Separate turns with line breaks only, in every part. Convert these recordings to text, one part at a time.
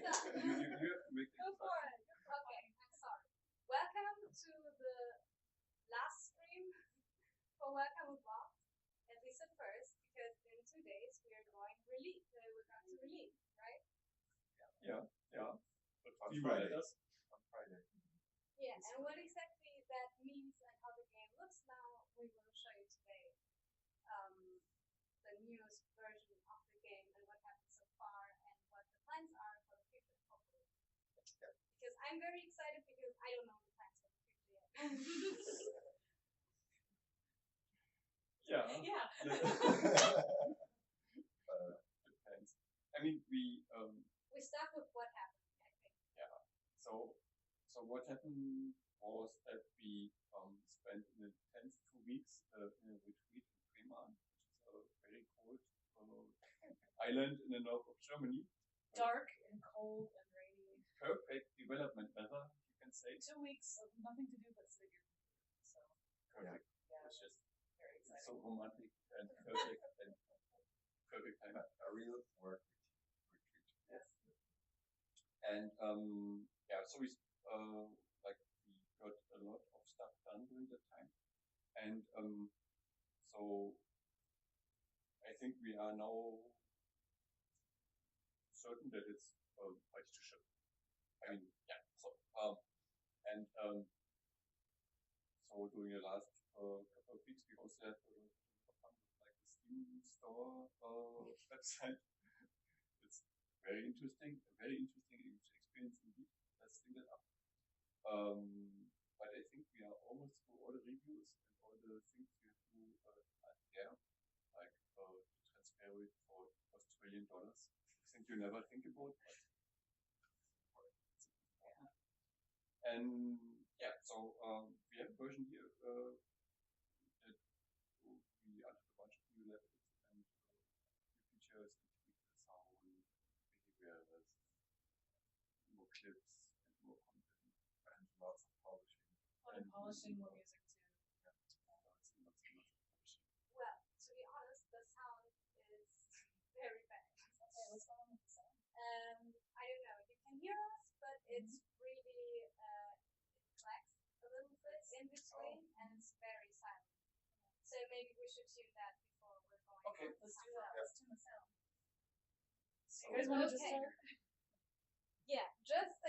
have to make
Go for it. Okay, I'm sorry. Welcome to the last stream for Welcome with Bob. At least at first, because in 2 days we're going to release, right?
Yeah.
But on Friday.
Yeah, and what exactly that means and how the game looks now, we will show you today. The newest version of the game and what happened so far and what the plans are for the future, hopefully.
Yeah.
Because I'm very excited because I don't know the plans for the future yet.
Yeah. Depends. I mean, we
start with what happened, I think.
Yeah. So what happened was that we spent an intense 2 weeks in a retreat in Bremen, which is a very cold island in the north of Germany.
Dark and cold and rainy.
Perfect development weather, you can say.
2 weeks of nothing to do but sit at your computer. So
perfect.
Yeah.
It's just
very exciting.
so romantic and perfect and perfect time.
A real work retreat.
Yes. And so we got a lot of stuff done during that time, and so I think we are now certain that it's ready to ship. I mean, yeah. So so during the last couple of weeks, we also had fun with the Steam store website. It's very interesting experience indeed. Let's think that up. But I think we are almost through all the reviews and all the things we have to there, like transfer it for Australian dollars. Things you never think about. And so we have a version here that we added a bunch of new levels and new features and tweaked the sound, behaviors, more clips, and more content, and lots of polishing.
More music too.
Lots of polishing.
Well, to be honest, the sound is very bad.
Okay, what's going on with the sound?
I don't know. You can hear us, but it's really it clacks a little bit in between, and it's very silent. So maybe we should tune that before we're going.
Okay,
let's do that. Let's tune the sound.
So
you guys want to just start?
Yeah, just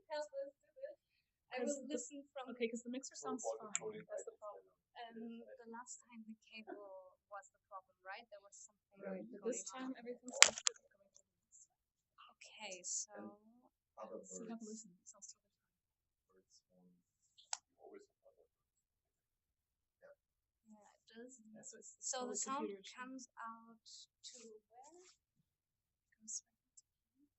help us do this. I will listen from.
Okay, because the mixer sounds fine. That's the problem.
The last time the cable was the problem, right? There was something.
Right. But this time everything sounds good coming from the mixer.
Okay, so.
Other
So you have to listen. It sounds totally fine.
You always have other birds.
Yeah, it does.
Yeah,
So the sound comes out to where? Comes right into here.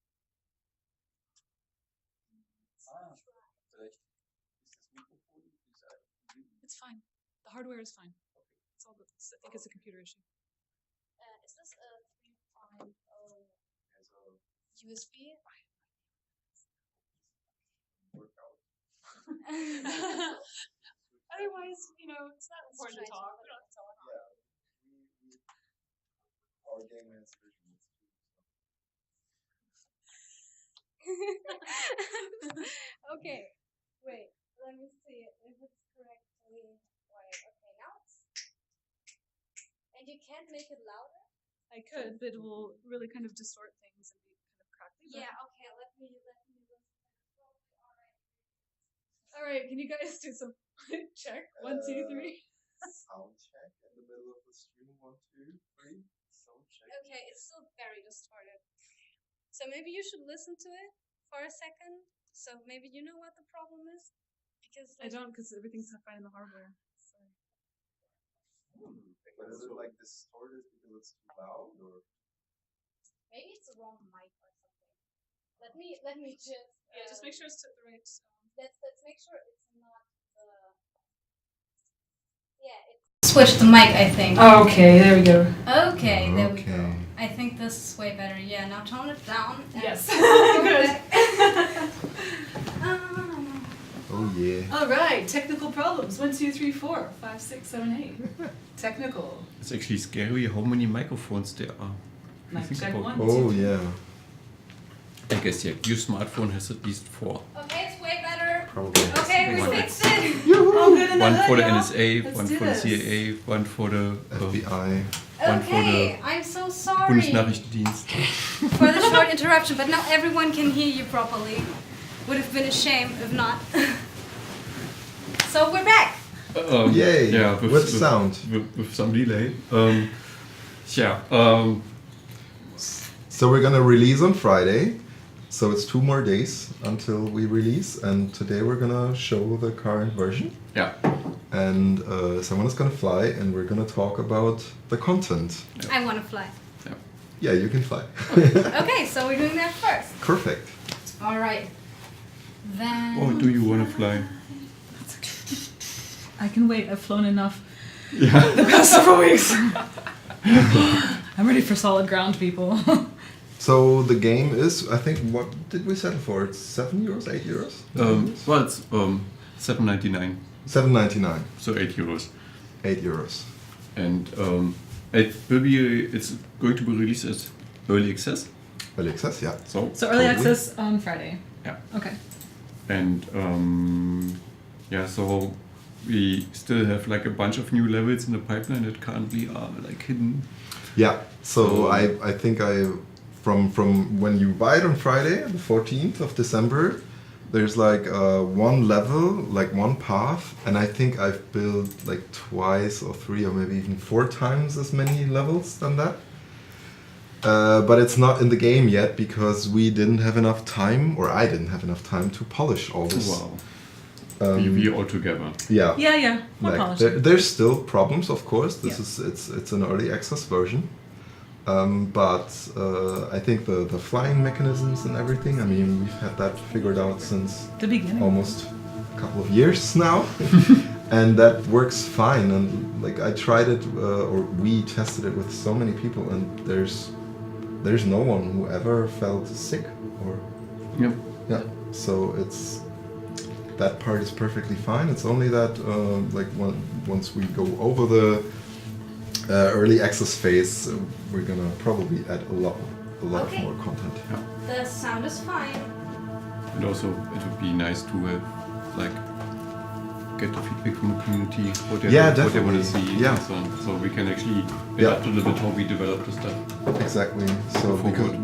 Vielleicht ist das Mikrofon
It's fine. The hardware is fine. Okay. It's all good. I think it's a computer issue.
Is this a 3.0 USB?
Workout.
Otherwise, it's not important to talk. We don't have to talk.
Yeah. Our game has visuals too.
Okay, wait, let me see if it's correctly wired. Okay, now it's. And you can't make it louder?
I could, but it will really kind of distort things and be kind of crackly.
Yeah, okay, let me listen.
Alright, can you guys do some check? 1, 2, 3.
Sound check in the middle of the stream. 1, 2, 3. Sound check.
Okay, it's still very distorted. So maybe you should listen to it for a second. So maybe you know what the problem is? Because
I don't, because everything's fine in the hardware. So.
But is it like distorted because it's too loud, or?
Maybe it's the wrong mic or something. Let me just.
Just make sure it's to the right.
Let's make sure it's not the. Yeah, it's. Switch the mic, I think.
Okay, there we go.
Okay, there we go. I think this is way better. Yeah, now tone it down.
Yes. Good.
Oh yeah.
All right, technical problems. 1, 2, 3, 4, 5, 6, 7, 8. Technical.
It's actually scary how many microphones there are.
Mic check
about
1,
Oh
2, 3.
yeah.
I guess yeah, your smartphone has at least 4.
Okay, it's way better.
Probably.
Okay, we
One.
fixed it.
Oh, good in the
One
hood,
for the
y'all.
NSA,
Let's
one
do
for the
this.
CIA, one for the
FBI.
One for
Okay, I'm so sorry
Bundesnachrichtendienst.
for the short interruption, but now everyone can hear you properly. Would have been a shame if not. So we're back.
Yay!
Yeah,
With sound.
With some delay. Yeah.
So we're gonna release on Friday. So it's 2 more days until we release, and today we're gonna show the current version.
Yeah.
And someone is gonna fly, and we're gonna talk about the content.
I want to fly.
Yeah, you can fly.
Okay, so we're doing that first.
Perfect.
All right. Then.
Oh, do you want to fly?
I can wait. I've flown enough
Yeah.
the past several weeks. I'm ready for solid ground, people.
So the game is, I think, what did we settle for? It's €7, €8?
Well, it's $7.99,
€7.99.
so €8.
€8.
And it's going to be released as early access.
Early access, yeah.
So
So early
Totally.
access on Friday.
Yeah.
Okay.
And yeah, so we still have like a bunch of new levels in the pipeline that currently are like hidden.
Yeah. So I think from when you buy it on Friday, the 14th of December, there's like one level, like one path, and I think I've built like twice or 3 or maybe even 4 times as many levels than that. But it's not in the game yet because we didn't have enough time, or I didn't have enough time to polish all this.
Wow.
Um,
We all together.
yeah.
Yeah. More
Like,
polishing.
there's still problems, of course. This
Yeah.
is it's an early access version, but I think the flying mechanisms and everything. I mean, we've had that figured out since
The beginning.
almost a couple of years now, and that works fine. And like I tried it, or we tested it with so many people, and there's no one who ever felt sick or
Yep.
yeah. So it's. That part is perfectly fine. It's only that, like, once we go over the early access phase, we're gonna probably add a lot
Okay.
more content.
The sound is fine.
And also, it would be nice to like get the feedback from the community, what they want to
definitely.
see,
Yeah.
and so on. So we can actually
Yeah.
adapt a little bit how we develop the stuff.
Exactly. So
Forward.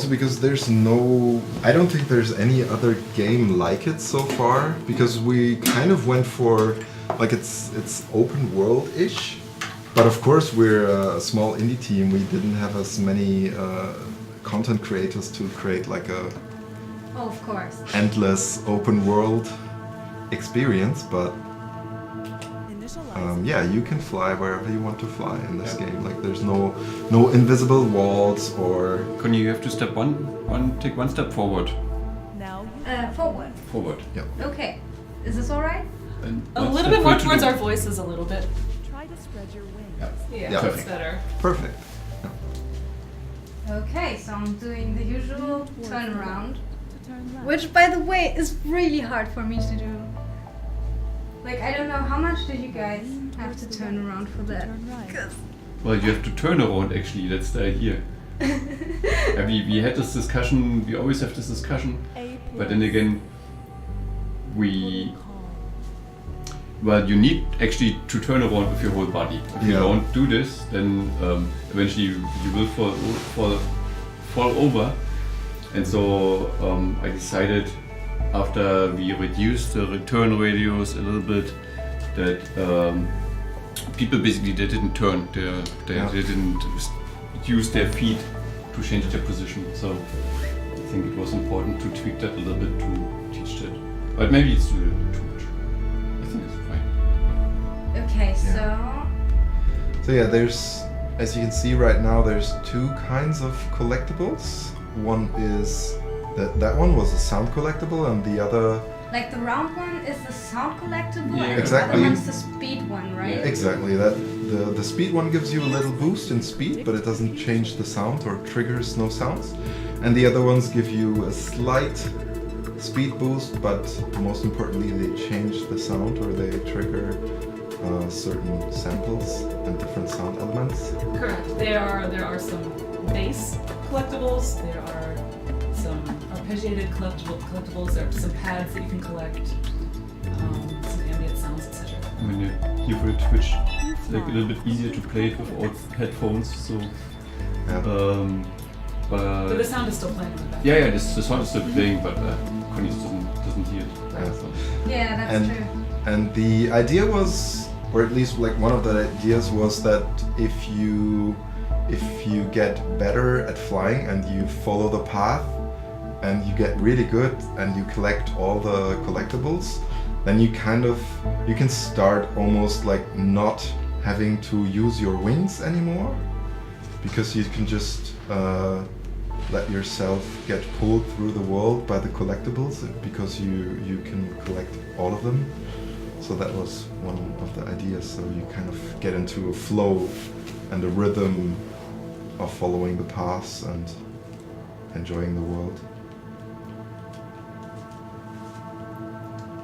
because there's no, I don't think there's any other game like it so far. Because we kind of went for, like, it's open world-ish, but of course we're a small indie team. We didn't have as many content creators to create like a
Oh, of course.
endless open world experience. But yeah, you can fly wherever you want to fly in this game. Like, there's no invisible walls or.
Connie, you have to take one step forward.
Forward.
Forward.
Okay. Is this all right?
And
A
one
little
step
bit more
further to
towards
the-
our voices, a little bit.
Try to spread your wings.
Yeah,
Yeah.
that's better.
Perfect.
Okay, so I'm doing the usual turnaround,
To turn left.
which, by the way, is really hard for me to do. Like, I don't know, how much did you guys have to turn around for that?
Turn right.
Well, you have to turn around, actually. That's the idea. We had this discussion. We always have this discussion. But then again, well, you need actually to turn around with your whole body. If you
Yeah.
don't do this, then eventually you will fall over. And so I decided, after we reduced the return radius a little bit, that people basically they didn't turn, they didn't use their feet to change their position. So I think it was important to tweak that a little bit to teach that. But maybe it's too much. I think it's fine.
Okay,
So yeah, there's, as you can see right now, there's 2 kinds of collectibles. One is that one was a sound collectible, and the other.
like the round one is the sound collectible,
Yeah.
and
Exactly.
the other one's the speed one, right?
Yeah.
Exactly, that the speed one gives you a little boost in speed, but it doesn't change the sound or triggers no sounds. And the other ones give you a slight speed boost, but most importantly, they change the sound, or they trigger certain samples and different sound elements.
Correct. There are some bass collectibles. There are some arpeggiated collectibles. There are some pads that you can collect. Some ambient sounds, etc.
When you hear for a Twitch, it's like a little bit easier to play it without headphones. So,
But the sound is still playing in the background.
yeah, the sound is still playing, but Connie doesn't hear it.
Yeah.
So.
Yeah, that's true.
And the idea was, or at least like one of the ideas was that if you get better at flying and you follow the path and you get really good and you collect all the collectibles, then you can start almost like not having to use your wings anymore, because you can just let yourself get pulled through the world by the collectibles because you can collect all of them. So that was one of the ideas. So you kind of get into a flow and a rhythm of following the paths and enjoying the world.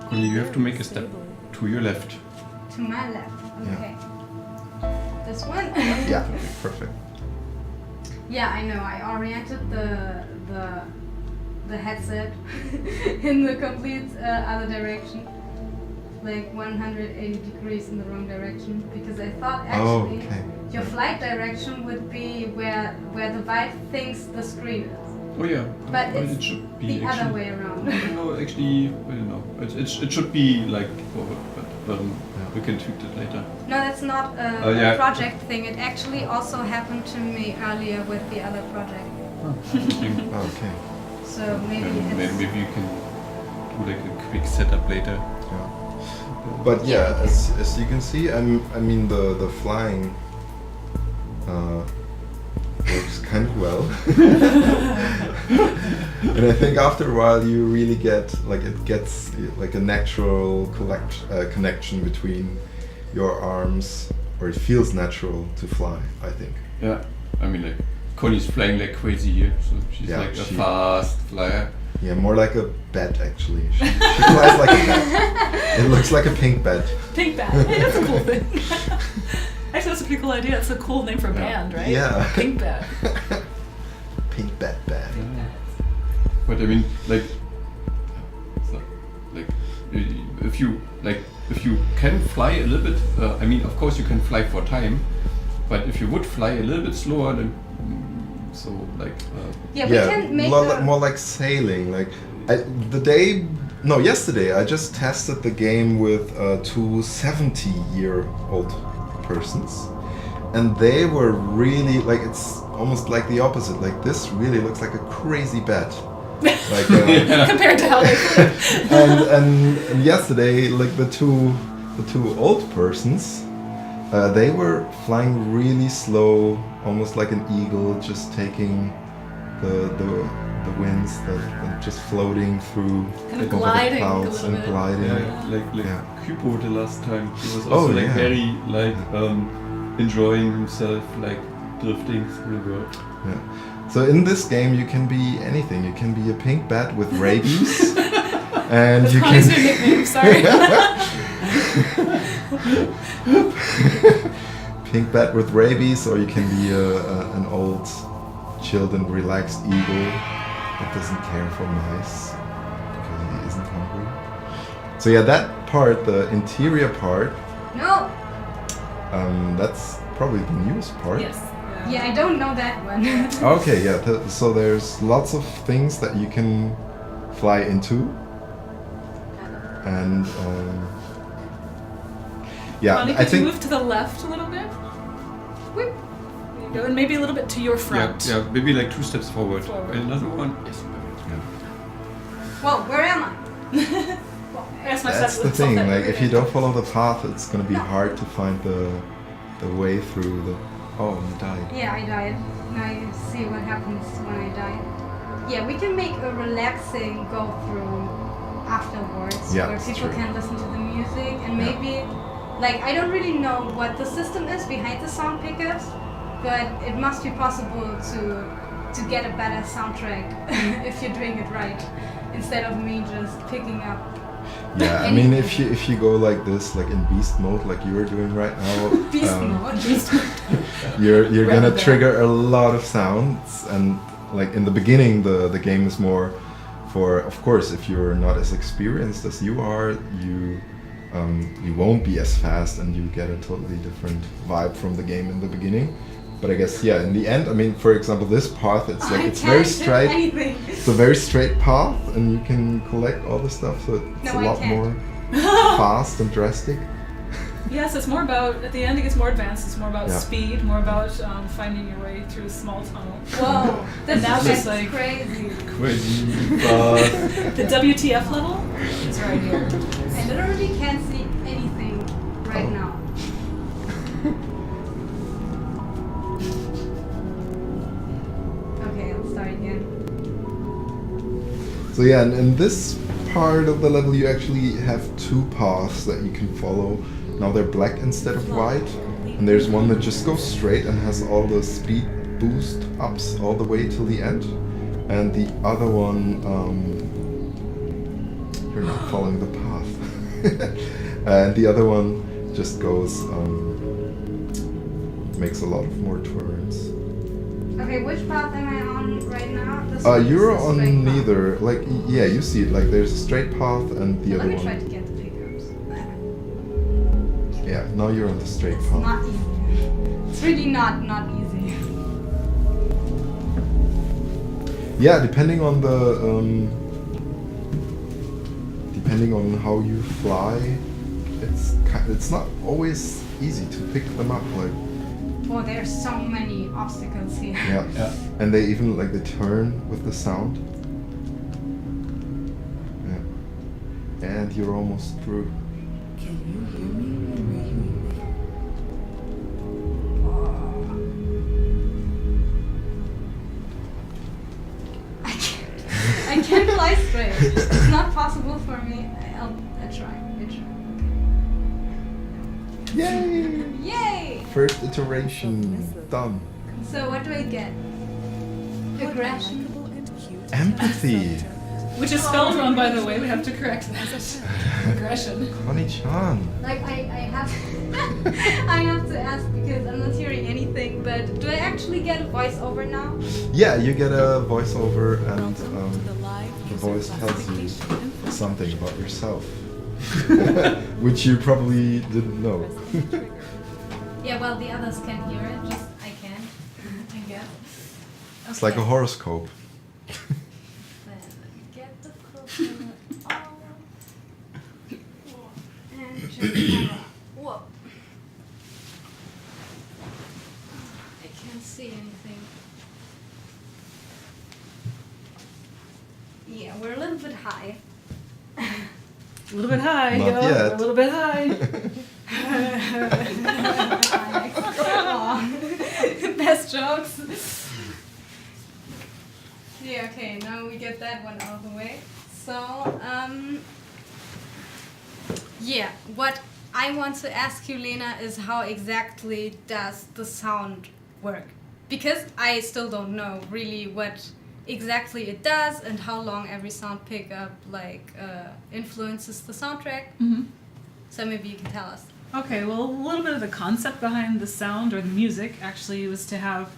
Connie, you have to make a step to your left.
To my left. Okay. This one?
Yeah, perfect.
Yeah, I know. I oriented the headset in the complete other direction, like 180 degrees in the wrong direction, because I thought actually your flight direction would be where the Vive thinks the screen is.
Oh yeah,
But
well,
it's
it should be
the
actually,
other way around.
No, actually, I don't know. It should be like forward, but we can tweak it later.
No, that's not a
yeah.
project thing. It actually also happened to me earlier with the other project.
Interesting.
Okay.
So maybe it's...
Maybe you can do like a quick setup later.
Yeah. But yeah, as you can see, I mean the flying works kind of well. And I think after a while you really get like a natural connection between your arms, or it feels natural to fly, I think.
Yeah, I mean like Connie's flying like crazy here, so she's like a fast flyer.
Yeah, more like a bat actually. She flies like a bat. It looks like a pink bat.
Pink Bat. Hey, that's a cool thing. Actually, that's a pretty cool idea. It's a cool name for a band, right?
Yeah.
Pink Bat.
Pink bat bat.
Yeah. But I mean, like, so, like, if you can fly a little bit, I mean, of course you can fly for time, but if you would fly a little bit slower, then so like.
Yeah, we can make
more like sailing. Like yesterday I just tested the game with 2 70-year-old persons, and they were really like, it's almost like the opposite. Like, this really looks like a crazy bat. Like
Compared to how they flew.
and yesterday, like the two old persons, they were flying really slow, almost like an eagle, just taking the winds and just floating through
Kind of
over
gliding
the
a
clouds
little
and
bit.
gliding.
Yeah, Kupo the last time, he was also like very like enjoying himself, like drifting through the world.
Yeah. So in this game you can be anything. You can be a pink bat with rabies, and
That's
you
Connie's
can.
new nickname. Sorry.
Pink bat with rabies, or you can be an old, chilled and relaxed eagle that doesn't care for mice because he isn't hungry. So yeah, that part, the interior part,
No!
that's probably the newest part.
Yes.
Yeah, I don't know that one.
Okay, yeah. So there's lots of things that you can fly into, and yeah,
Connie,
I
could you
think.
move to the left a little bit?
Whip.
There you go, and maybe a little bit to your front.
Yeah, maybe like 2 steps forward.
Forward.
Another one. Yes.
Whoa, where am I?
Ask myself
That's the thing. Like, if you don't follow the path, it's gonna be hard to find the way through the. Oh, you died.
Yeah, I died. Now you see what happens when I die. Yeah, we can make a relaxing go through afterwards,
Yeah,
where
that's
people
true.
can listen to the music and
Yeah.
maybe, like, I don't really know what the system is behind the sound pickups, but it must be possible to get a better soundtrack if you're doing it right, instead of me just picking up.
Yeah, I mean, if you go like this, like in beast mode, like you are doing right now,
Beast mode. Beast mode.
you're gonna
Rather than-
trigger a lot of sounds, and like in the beginning, the game is more for, of course, if you're not as experienced as you are, you won't be as fast, and you get a totally different vibe from the game in the beginning. But I guess, yeah, in the end, I mean, for example, this path, it's like it's very straight.
Anything.
It's a very straight path, and you can collect all the stuff, so it's
No,
a
I
lot
can't.
more fast and drastic.
Yes, it's more about, at the end it gets more advanced, it's more about
Yeah.
speed, more about finding your way through a small tunnel.
Whoa,
And now
that's
just like
crazy.
Crazy.
the WTF level is right here.
I literally can't see anything right
Oh.
now. Okay, I'll start again.
So yeah, and in this part of the level, you actually have two paths that you can follow. Now they're black instead of white, and there's one that just goes straight and has all the speed boost ups all the way till the end, and the other one, you're not following the path, and the other one just goes, makes a lot of more turns.
Okay, which path am I on right now? This one is
You're
the
on
straight path.
neither. Like, yeah, you see it. Like, there's a straight path and the
Let
other
me try
one.
to get the pickups.
Yeah, now you're on the straight
It's
path.
not easy. It's really not easy.
Yeah, depending on the depending on how you fly, it's not always easy to pick them up. Like,
Oh, there's so many obstacles here.
yeah,
Yeah.
and they even like they turn with the sound. Yeah, and you're almost through.
I can't fly straight. It's not possible for me. I try.
Yay!
Yay!
First iteration done.
So what do I get? Aggression.
Empathy.
Which is spelled wrong, by the way, we have to correct that. Aggression.
Connie-chan.
Like I have I have to ask because I'm not hearing anything, but do I actually get a voiceover now?
Yeah, you get a voiceover, and the voice tells you something about yourself, which you probably didn't know.
Yeah, well the others can hear it, just I can, I guess.
It's like a horoscope.
Then get the coconut off. And turn the camera. Whoa. I can't see anything. Yeah, we're a little bit high.
A little bit high,
Not
yo.
yet.
A little bit high.
Aw. Best jokes. Yeah, okay, now we get that one out of the way. So, yeah, what I want to ask you, Lena, is how exactly does the sound work? Because I still don't know really what exactly it does and how long every sound pickup influences the soundtrack.
Mm-hmm.
So maybe you can tell us.
Okay, well, a little bit of the concept behind the sound or the music actually was to have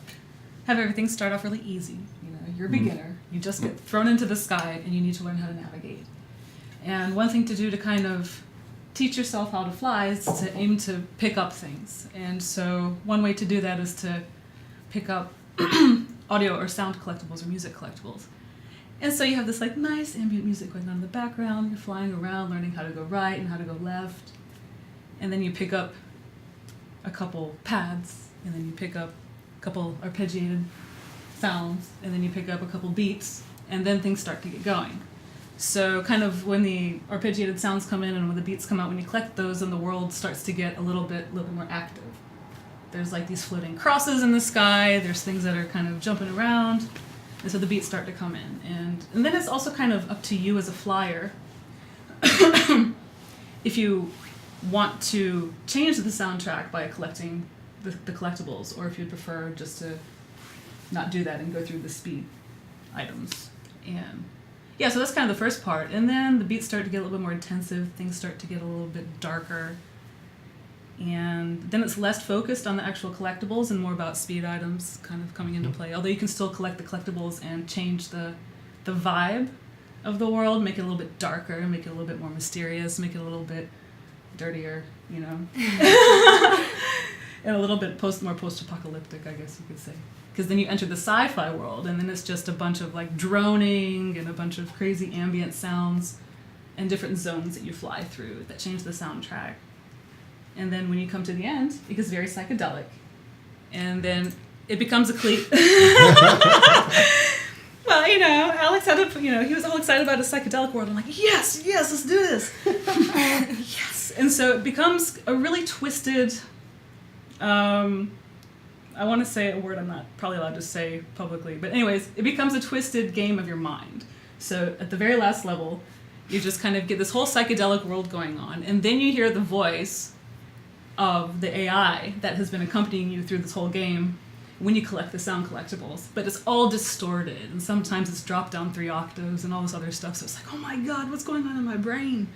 everything start off really easy. You know, you're a beginner. You just get thrown into the sky and you need to learn how to navigate. And one thing to do to kind of teach yourself how to fly is to aim to pick up things. And so one way to do that is to pick up audio or sound collectibles or music collectibles. And so you have this like nice ambient music going on in the background. You're flying around, learning how to go right and how to go left. And then you pick up a couple pads, and then you pick up a couple arpeggiated sounds, and then you pick up a couple beats, and then things start to get going. So kind of when the arpeggiated sounds come in and when the beats come out, when you collect those, then the world starts to get a little bit more active. There's like these floating crosses in the sky, there's things that are kind of jumping around, and so the beats start to come in. And then it's also kind of up to you as a flyer. If you want to change the soundtrack by collecting the collectibles, or if you'd prefer just to not do that and go through the speed items. And yeah, so that's kind of the first part. And then the beats start to get a little bit more intensive. Things start to get a little bit darker. And then it's less focused on the actual collectibles and more about speed items kind of coming into play. Although you can still collect the collectibles and change the vibe of the world, make it a little bit darker, make it a little bit more mysterious, make it a little bit dirtier, you know. And a little bit more post-apocalyptic, I guess you could say. Because then you enter the sci-fi world, and then it's just a bunch of like droning and a bunch of crazy ambient sounds and different zones that you fly through that change the soundtrack. And then when you come to the end, it gets very psychedelic. And then it becomes a Well, you know, Alex had he was all excited about a psychedelic world. I'm like, yes, let's do this. Yes. And so it becomes a really twisted, I want to say a word I'm not probably allowed to say publicly. But anyways, it becomes a twisted game of your mind. So at the very last level, you just kind of get this whole psychedelic world going on. And then you hear the voice of the AI that has been accompanying you through this whole game when you collect the sound collectibles. But it's all distorted, and sometimes it's dropped down 3 octaves and all this other stuff. So it's like, oh my God, what's going on in my brain?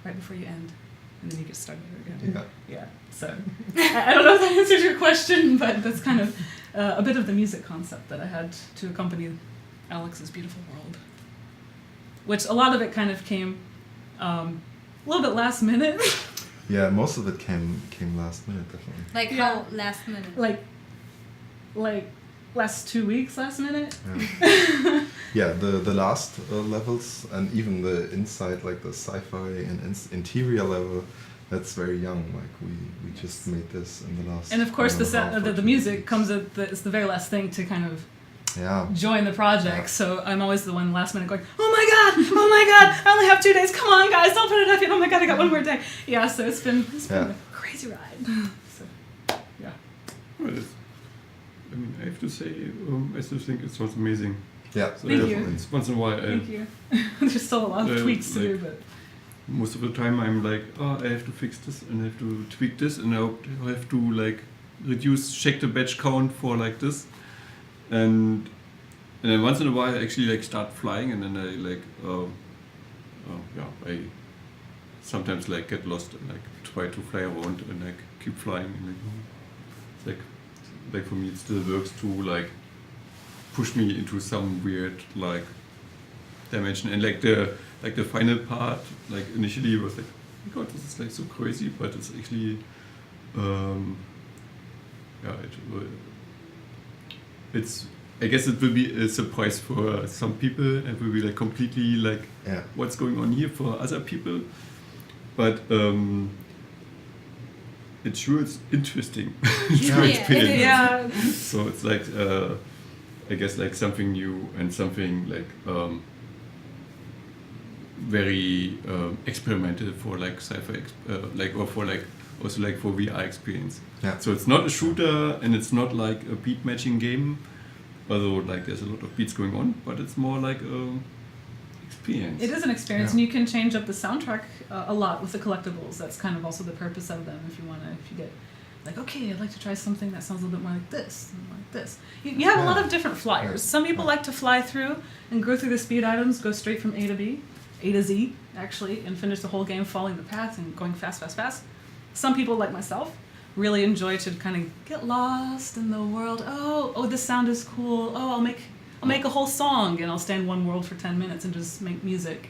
Right before you end. And then you get started again. Yeah. So I don't know if that answers your question, but that's kind of a bit of the music concept that I had to accompany Alex's beautiful world. Which a lot of it kind of came a little bit last minute.
Yeah, most of it came last minute, definitely.
Like how last minute?
Like last 2 weeks, last minute.
Yeah, yeah, the last levels and even the inside, like the sci-fi and interior level, that's very young. Like we just made this in the last.
And of course,
the
the music comes at it's the very last thing to kind of join the project.
Yeah.
So I'm always the one last minute going, oh my god, I only have 2 days. Come on, guys, don't put it up yet. Oh my god, I got one more day. Yeah, so it's been a crazy ride. So, yeah.
Well, I mean, I have to say, I still think it sounds amazing.
Yeah,
So
Thank you.
It's once in a while.
Thank you. There's still a lot of tweaks to do, but
Most of the time I'm like, I have to fix this and I have to tweak this and I have to like check the batch count for like this. And then once in a while I actually like start flying and then I like, I sometimes like get lost and like try to fly around and like keep flying and it's like for me it still works to like push me into some weird like dimension. And like the final part, like initially it was like, oh my god, this is like so crazy, but it's actually it's I guess it will be a surprise for some people and will be like completely like what's going on here for other people, but it's sure it's interesting to experience.
yeah.
So it's like I guess like something new and something like very experimental for like sci-fi like or for like also like for VR experience.
Yeah.
So it's not a shooter and it's not like a beat matching game, although like there's a lot of beats going on, but it's more like a experience.
It is an experience, and you can change up the soundtrack a lot with the collectibles. That's kind of also the purpose of them. If you get like, okay, I'd like to try something that sounds a little bit more like this and like this. You have a lot of different flyers. Some people like to fly through and go through the speed items, go straight from A to Z, actually, and finish the whole game following the path and going fast. Some people, like myself, really enjoy to kind of get lost in the world. Oh, this sound is cool. Oh, I'll make a whole song and I'll stay in one world for 10 minutes and just make music.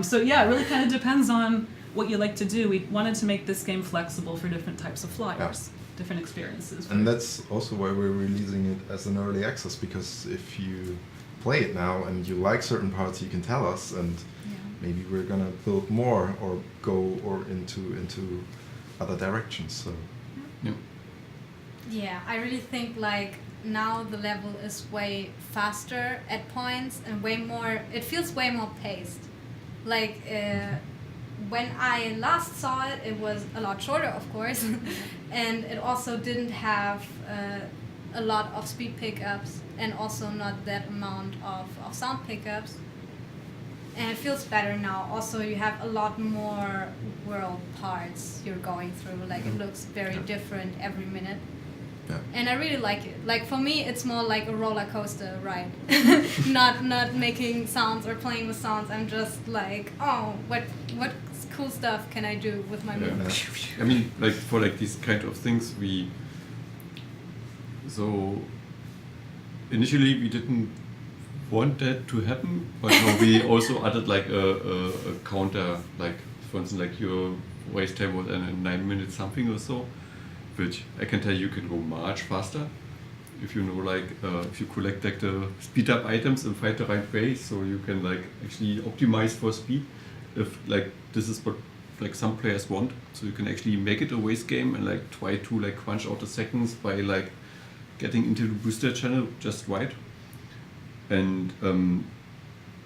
So yeah, it really kind of depends on what you like to do. We wanted to make this game flexible for different types of flyers, different experiences.
And that's also why we're releasing it as an early access, because if you play it now and you like certain parts, you can tell us, and maybe we're gonna build more or go into other directions. So
yeah, I really think like now the level is way faster at points and way more, it feels way more paced. Like when I last saw it, it was a lot shorter, of course, and it also didn't have a lot of speed pickups and also not that amount of sound pickups. And it feels better now. Also, you have a lot more world parts you're going through. Like, it looks very different every minute.
Yeah.
And I really like it. Like for me, it's more like a roller coaster ride, not making sounds or playing with sounds. I'm just like, oh, what cool stuff can I do with my
Yeah.
movement?
I mean, like for like these kind of things, so initially we didn't want that to happen, but now we also added like a counter, like for instance, like your race time was in 9 minutes something or so, which I can tell you can go much faster if you know like if you collect like the speed up items and fight the right way, so you can like actually optimize for speed. If like this is what like some players want, so you can actually make it a race game and like try to like crunch out the seconds by like getting into the booster channel just right. And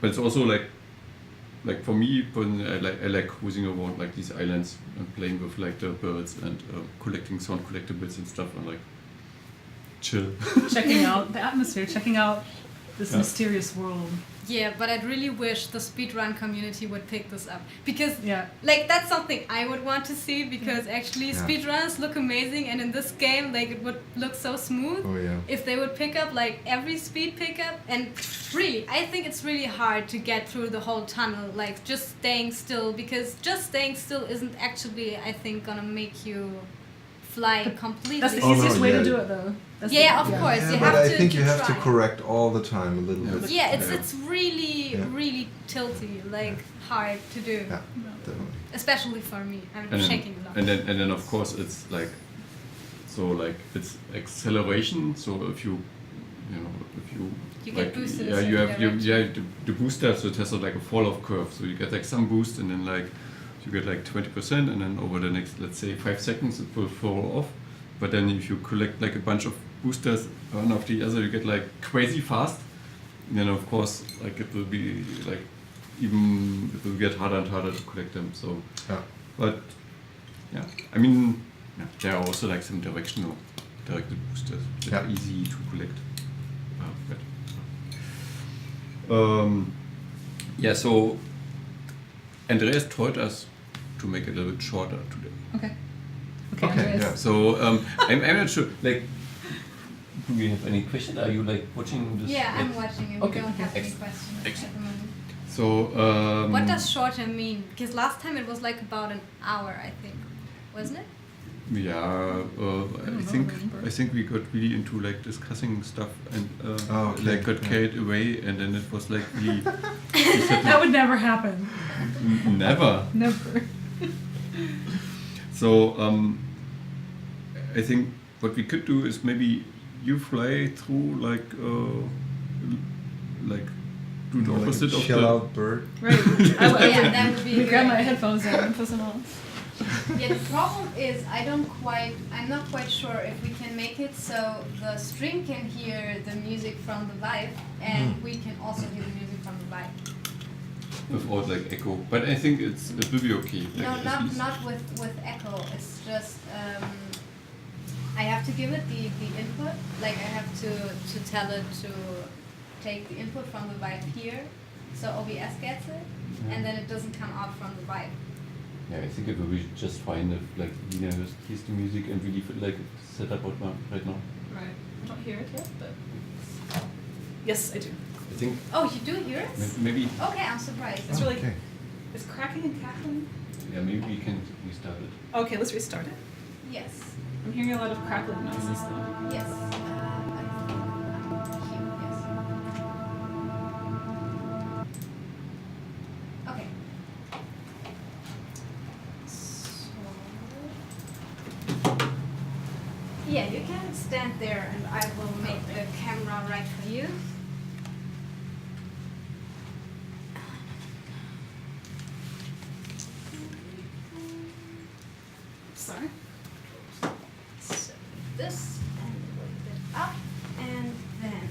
but it's also like for me, I like cruising around like these islands and playing with like the birds and collecting sound collectibles and stuff and like chill.
Checking out the atmosphere, checking out this
Yeah.
mysterious world.
Yeah, but I'd really wish the speedrun community would pick this up, because
Yeah.
like that's something I would want to see, because actually
Yeah.
speedruns look amazing, and in this game like it would look so smooth
Oh yeah.
if they would pick up like every speed pickup. And really, I think it's really hard to get through the whole tunnel like just staying still, because just staying still isn't actually, I think, gonna make you fly completely.
That's the
Oh, no,
easiest way
yeah.
to do it, though. That's
Yeah,
the,
of course.
Yeah,
you
but
have
I
to
think you have to
try.
correct all the time a little
Yeah.
bit.
Yeah,
Yeah.
it's really
Yeah.
really tilty, like hard to do,
Yeah, definitely.
especially for me. I'm
And
shaking a lot.
and then of course it's like it's acceleration. So if you
You get
like,
boosted
yeah,
in
you
a
have
certain
the booster, so it has like a fall off curve. So you get like some boost, and then like you get like 20%, and then over the next, let's say, 5 seconds it will fall off. But then if you collect like a bunch of boosters one after the other, you get like crazy fast. And then of course like it will be like it will get harder and harder to collect them. So
Yeah.
but yeah, I mean, yeah, there are also like some directed boosters that are
Yeah.
easy to collect. Yeah, so Andreas told us to make it a little bit shorter today.
Okay.
Okay,
Andreas.
yeah.
So I'm not sure. Like, do we have any questions? Are you like watching this?
Yeah, I'm
like-
watching it.
Okay.
We don't have any
Excellent.
questions
Excellent.
at the moment.
So
What does shorter mean? Because last time it was like about an hour, I think, wasn't it?
Yeah, I think we got really into like discussing stuff and
Oh, okay.
like got
Yeah.
carried away, and then it was like really
That would never happen.
never.
Never.
So I think what we could do is maybe you fly through like do the
Like a
opposite of
chill
the
out bird.
Right.
Yeah, that would be
We grab
great.
my headphones out and put them on.
Yeah, the problem is I'm not quite sure if we can make it so the stream can hear the music from the Vive, and we can also hear the music from the Vive.
without like echo. But I think it will be okay. Like,
No,
at least.
not with echo. It's just I have to give it the input. Like I have to tell it to take the input from the Vive here, so OBS gets it, and then it doesn't come out from the Vive.
Yeah, I think it will be just fine if like Lina hears the music and we leave it like set up right now.
Right. I don't hear it yet, but yes, I do.
I think
Oh, you do hear it?
maybe
Okay, I'm surprised.
It's really.
Okay.
It's cracking and cackling.
yeah, maybe we can restart it.
Okay, let's restart it.
Yes.
I'm hearing a lot of crackling noises though.
Yes. Here, yes. Okay. So, yeah, you can stand there and I will make the camera right for you.
Sorry.
So this and a little bit up and then.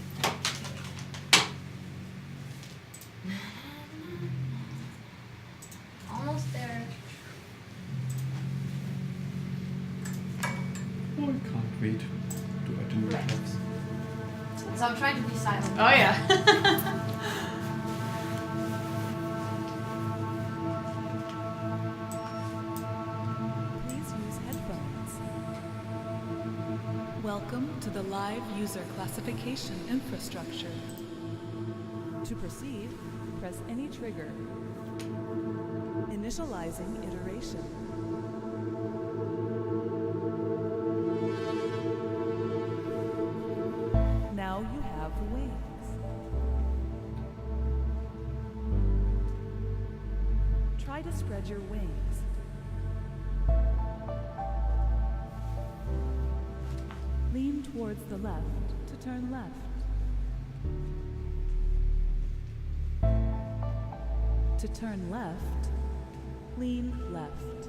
Almost there.
Oh, I can't wait to add the new
Right.
tabs.
So I'm trying to be silent.
Oh yeah.
Please use headphones.
Welcome to the live user classification infrastructure.
To proceed, press any trigger. Initializing iteration. Now you have wings. Try to spread your wings. Lean towards the left to turn left. To turn left, lean left.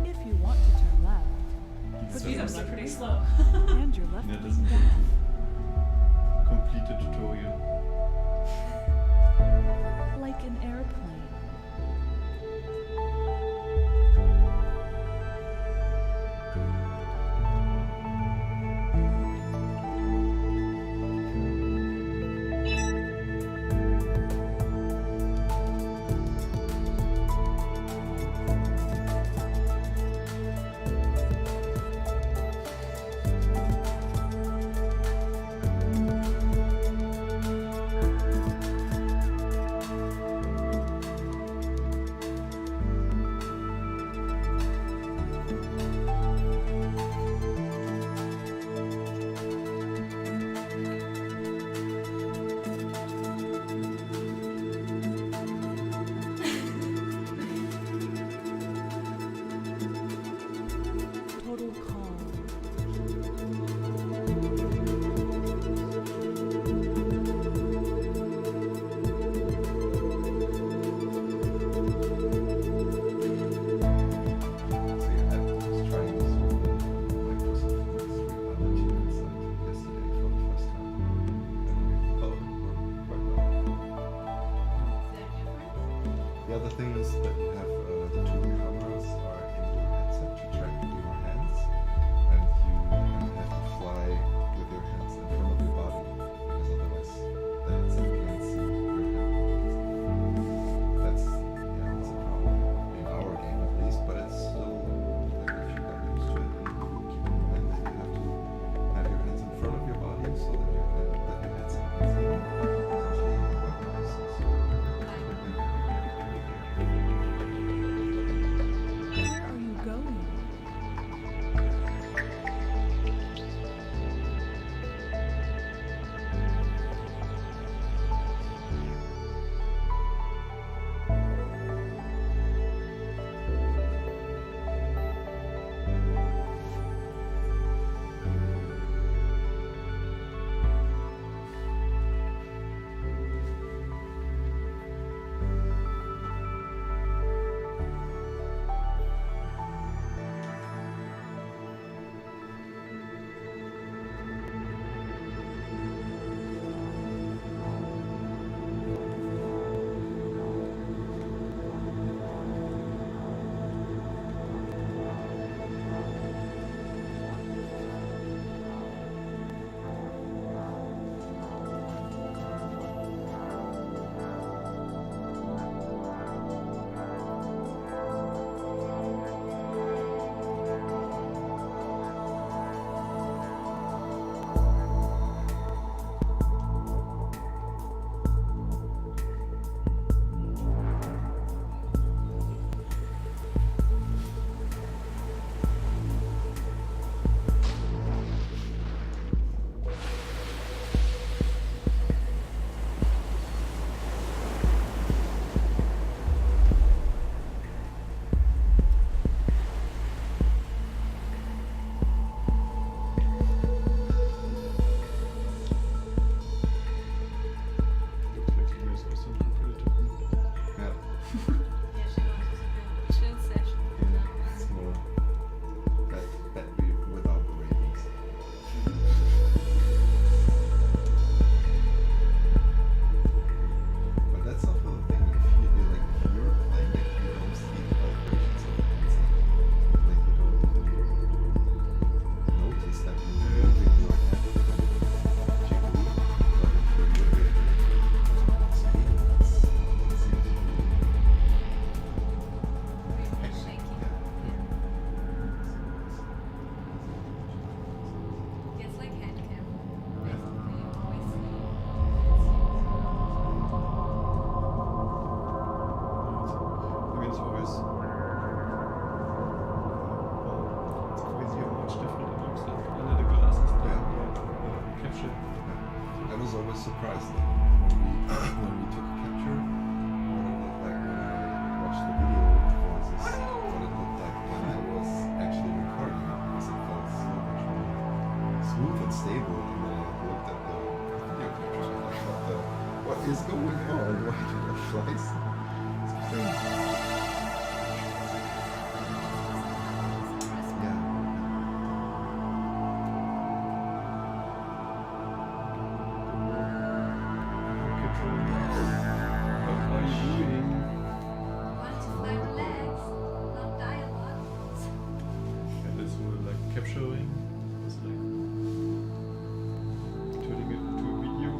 If you want to turn left, put
Speed
your
ups are pretty slow.
and your left
That
wing
doesn't
down.
complete the tutorial.
Like an airplane.
I was always surprised that when we took a capture, what it looked like when I watched the video versus what it looked like when I was actually recording it, because it felt so much more smooth and stable. And then I looked at the video capture and I thought, what is going on? Why do I fly so crazy? Yeah.
What are you doing?
Want to fly relax, not dialogue.
And this will like capturing, it's like turning it into a video.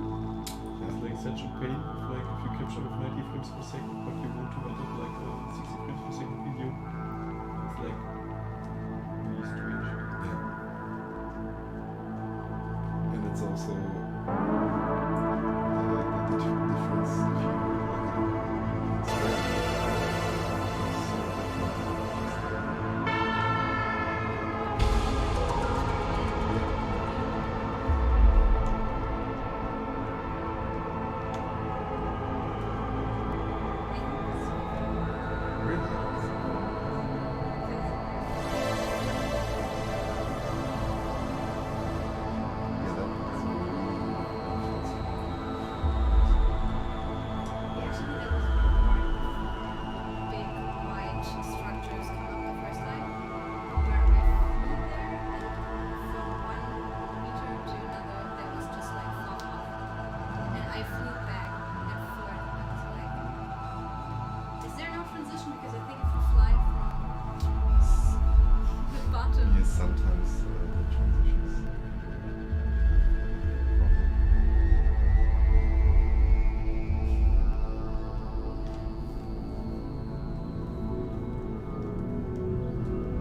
It's like such a pain. Like if you capture with 90 frames per second, but you want to edit like a 60 frames per second video, it's like really strange.
Yeah. And it's also the difference if you look
Big white structures come up the first time, where I flew there, and from 1 meter to another, there was just like fog off. And I flew back and forth, and I was like, is there no transition? Because I think if you fly from the bottom,
yes, sometimes the transitions.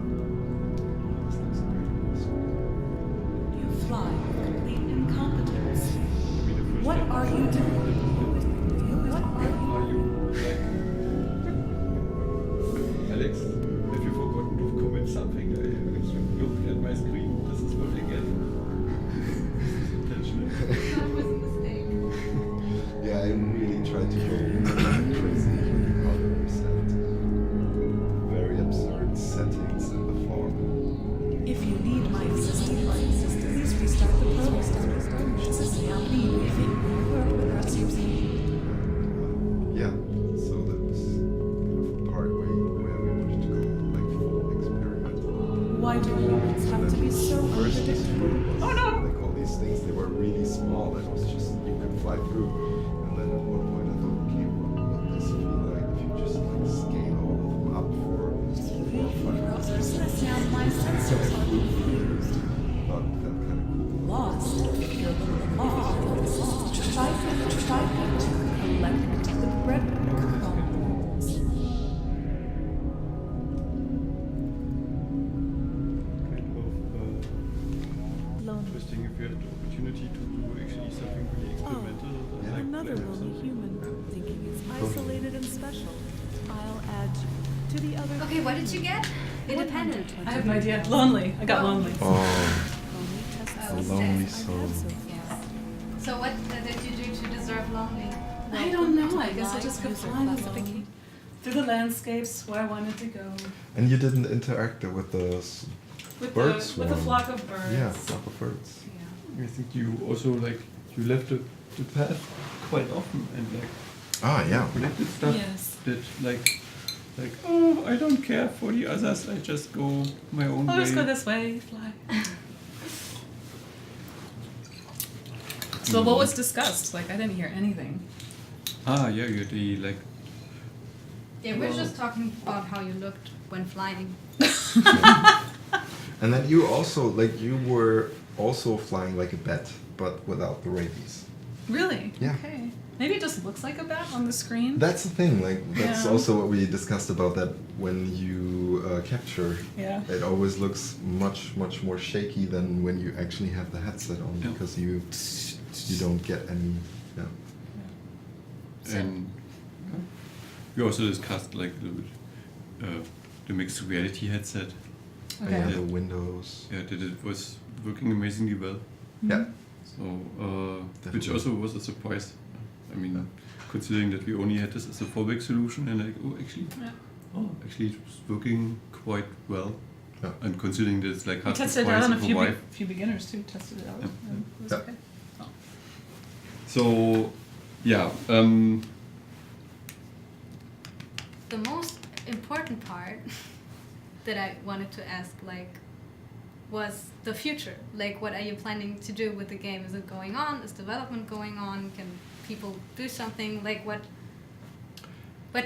This looks great.
You fly with complete incompetence.
I mean, the first
What
time
are you doing? What are you?
Are you like Alex? Have you forgotten to commit something? I look at my screen. This is what I get. Intentional.
that was a mistake.
Yeah, I really tried to go crazy on the set. Very absurd settings in the fog.
If you need my assistance, please restart the program. This is now me within
Yeah, so that was kind of a part where we wanted to go like full experimental.
Why do humans have to be so
First,
unpredictable?
oh no! Like all these things, they were really small. That was just you could fly through. And then at one point, I thought, okay, what would this feel like if you just like scale all of them up for 4 or 5 hours?
Now my sensors are confused.
But it felt kind of cool.
Lost. You're a little lost. Try to collect the breadcrumbs.
Kind of
Lonely.
interesting if you had the opportunity to do actually something really experimental.
Yeah.
like
Another
play with
lonely
something.
human, thinking it's isolated and special. I'll add you to the other.
Okay, what did you get? Independent.
I have no idea. Lonely. I got lonely.
Oh,
Lonely tests
Oh,
a
sad.
lonely
I've
soul.
had so
Yes.
far.
So what did you do to deserve lonely?
I don't know. I guess I
Live
just kept
user
flying
classification.
along through the landscapes where I wanted to go.
And you didn't interact with the
With
bird
the
swarm.
with a flock of birds.
Yeah, flock of birds.
Yeah.
I think you also like you left the path quite often and like
Ah, yeah.
collected stuff
Yes.
that like oh I don't care for the others, I just go my own
I'll
way.
just go this way, fly. So what was discussed? Like I didn't hear anything.
Ah yeah, you're the like
Yeah, we're just talking about how you looked when flying.
And then you also you were also flying like a bat, but without the rabies.
Really?
Yeah.
Okay. Maybe it just looks like a bat on the screen.
That's the thing. That's
Yeah.
also what we discussed about that when you capture.
Yeah.
It always looks much more shaky than when you actually have the headset on
Yeah.
because you don't get any. Yeah.
and we also discussed like a little bit the mixed reality headset.
And
Okay.
yeah,
Yeah.
the windows.
Yeah, that it was working amazingly well.
Yeah.
So which also was a surprise. I mean, considering that we only had this as a fallback solution, and like, actually it's working quite well.
Yeah.
And considering that it's like
We
hard to
tested it
price
out on a
of a
few,
wife.
few beginners too. Tested it out.
Yeah.
And it was
Yeah.
okay. Oh.
So, yeah.
The most important part that I wanted to ask, like, was the future. Like, what are you planning to do with the game? Is it going on? Is development going on? Can people do something? Like, what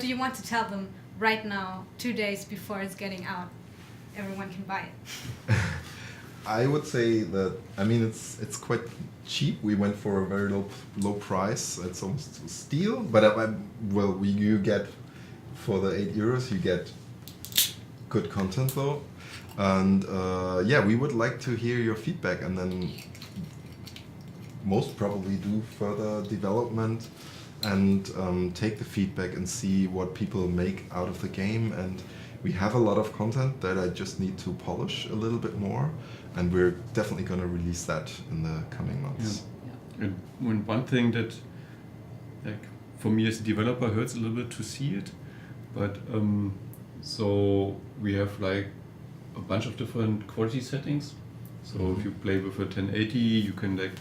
do you want to tell them right now, 2 days before it's getting out? Everyone can buy it.
I would say that, I mean, it's quite cheap. We went for a very low price. It's almost a steal. But you get for the €8, you get good content though. And we would like to hear your feedback, and then most probably do further development and take the feedback and see what people make out of the game. And we have a lot of content that I just need to polish a little bit more, and we're definitely going to release that in the coming months.
And one thing that, like, for me as a developer hurts a little bit to see it, but so we have like a bunch of different quality settings. So if you play with a 1080, you can like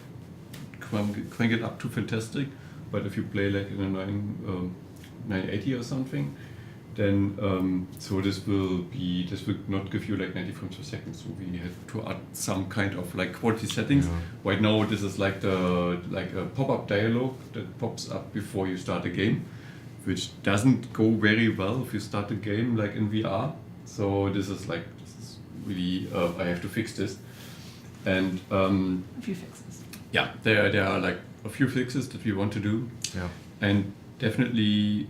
crank it up to fantastic. But if you play like in a 980 or something, then so this will not give you like 90 frames per second. So we had to add some kind of like quality settings.
Yeah.
Right now, this is like a pop-up dialog that pops up before you start a game, which doesn't go very well if you start a game like in VR. So this is really I have to fix this. And
A few fixes.
yeah, there are like a few fixes that we want to do.
Yeah.
And definitely,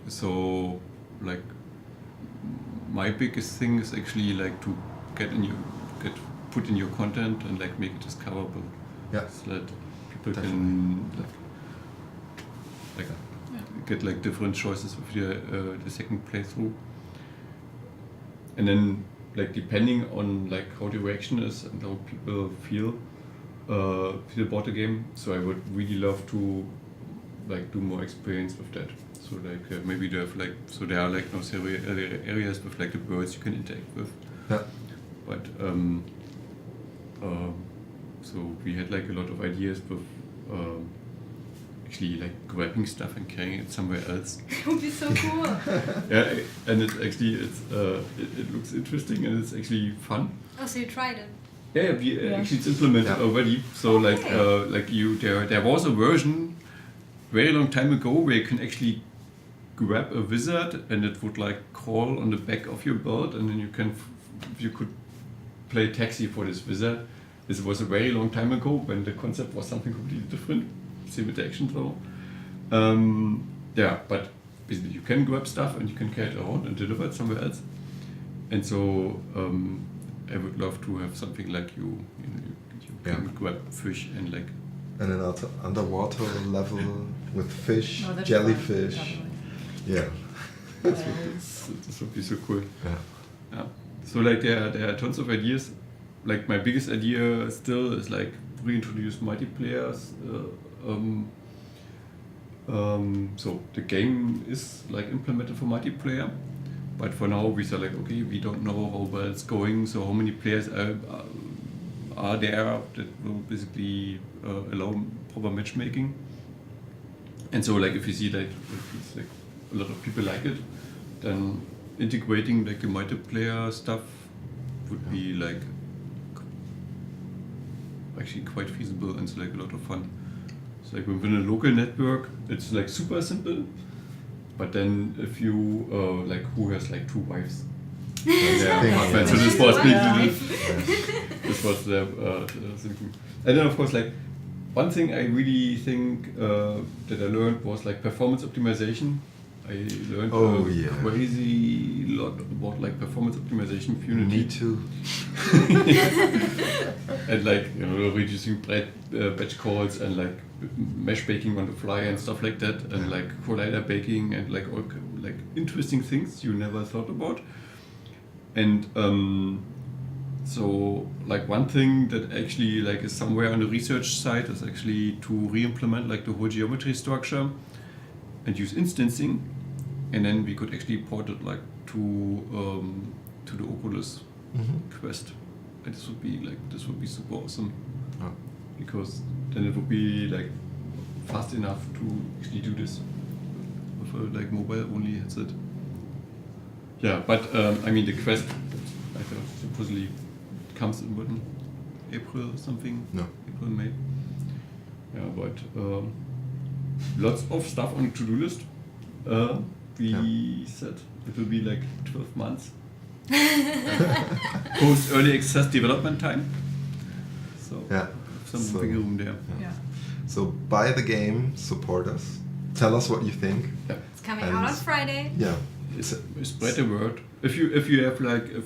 so like my biggest thing is actually like to put in your content and like make it discoverable.
Yeah.
So that people
Definitely.
can get like different choices with the second playthrough. And then like depending on like how the reaction is and how people feel about the game. So I would really love to like do more experience with that. So like maybe they have there are like no areas with like the birds you can interact with.
Yeah.
But so we had like a lot of ideas with actually like grabbing stuff and carrying it somewhere else.
It would be so cool.
Yeah, and it looks interesting and it's actually fun.
Oh, so you tried it?
Yeah, actually it's implemented already. So there was a version very long time ago where you can actually grab a wizard and it would like crawl on the back of your bird, and then you could play taxi for this wizard. This was a very long time ago when the concept was something completely different. Same with the action though. But basically you can grab stuff and you can carry it around and deliver it somewhere else. And so I would love to have something like you can grab fish and like.
And an underwater level with fish,
Oh, that'd be
jellyfish.
fun,
Yeah.
Whales.
This would be so cool.
Yeah.
Yeah. So like there are tons of ideas. Like my biggest idea still is like reintroduce multiplayers. So the game is like implemented for multiplayer, but for now we said like, okay, we don't know how well it's going, so how many players are there that will basically allow proper matchmaking. And so like if you see like if it's like a lot of people like it, then integrating like the multiplayer stuff would be like actually quite feasible and it's like a lot of fun. It's like within a local network, it's like super simple. But then if you like who has like 2 wives,
Yeah.
so this was
Yeah.
this was the thinking. And then of course like one thing I really think that I learned was like performance optimization. I learned crazy lot about like performance optimization of Unity.
Me too.
And like reducing batch calls and like mesh baking on the fly and stuff like that, and like collider baking and like all like interesting things you never thought about. And So like one thing that actually like is somewhere on the research side is actually to re-implement like the whole geometry structure and use instancing, and then we could actually port it like to the Oculus Quest, and this would be super awesome
Oh.
because then it would be like fast enough to actually do this with a like mobile only headset. Yeah, but I mean the Quest, I thought supposedly comes in when April or something.
No.
April, May. Yeah, but lots of stuff on the to-do list. We said it will be like 12 months post early access development time. So
Yeah.
some
So-
wiggle room there.
Yeah.
So buy the game, support us, tell us what you think.
Yeah.
It's coming
And-
out on Friday.
Yeah.
Spread the word. If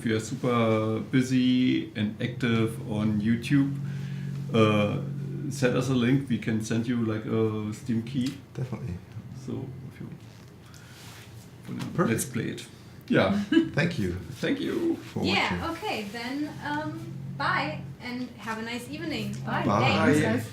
you are super busy and active on YouTube, send us a link. We can send you like a Steam key.
Definitely.
So if you
Perfect.
let's play it. Yeah.
Thank you
Thank you.
for watching.
Yeah, okay, then bye and have a nice evening.
Bye.
Bye.
Thanks,
Bye.
guys.